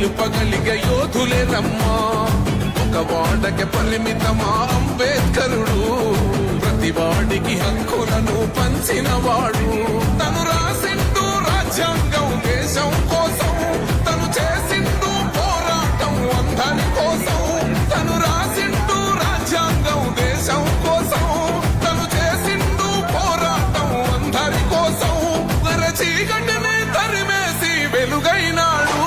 నిలుపగలిగే యోధులే రమ్మా. ఒక వాడకి పరిమితమా అంబేద్కరుడు, ప్రతి వాడికి హక్కులను పంచినవాడు. తను రాసిండు రాజ్యాంగం దేశం కోసం, తను చేసిండు పోరాటం అందరి కోసం. తను రాసిండు రాజ్యాంగం దేశం కోసం, తను చేసిండు పోరాటం అందరి కోసం. చీకటిని తరిమేసి వెలుగైనాడు.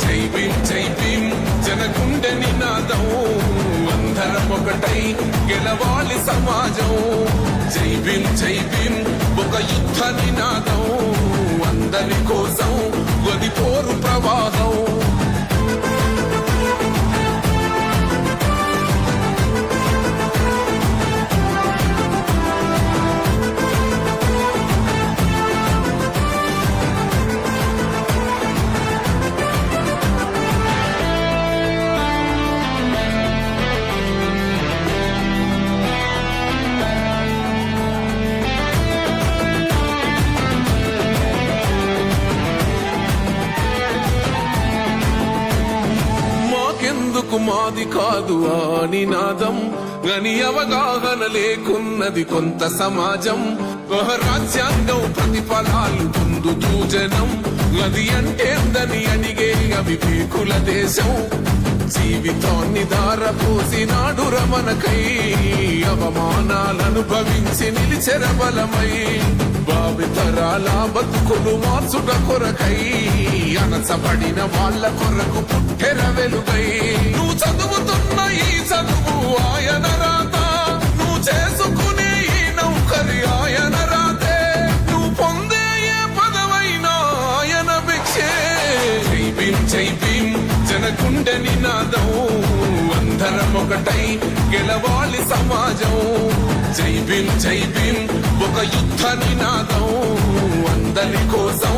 జై భీం జై భీం జనగుండె నినాదం, అందరం ఒకటై గెలవాలి సమాజం. జై భీం జై భీం ఒక యుద్ధ నినాదం, అందరి కోసం గది పోరు ప్రవాహం. మాది కాదు ఆ నినాదం, గని అవగాహన లేకున్నది కొంత సమాజం. రాజ్యాంగం ప్రతిఫలాలు పొందుతూ జనం, అది అంటేందని అడిగే అవివేకుల దేశం. జీవితాన్ని దారపోసినాడు రమణకై, అవమానాలను భవించి నిలిచెర బలమై. భావితరాల బతుకులు మార్చుట కొరకై, అనసబడిన వాళ్ళ కొరకు పుట్టెర వెలుగై. నువ్వు చదువుతున్న ఈ చదువు ఆయన రాత, నువ్వు చేసుకునే ఈ నౌకరి ఆయన రాతే, నువ్వు పొందే ఏ పదవైనా ఆయన భిక్షే. జై భీం జై భీం జనగుండె నినాదం, అందరం ఒకటై గెలవాలి సమాజం. జై భీం జై భీం ఒక యుద్ధ నినాదం, అందరి కోసం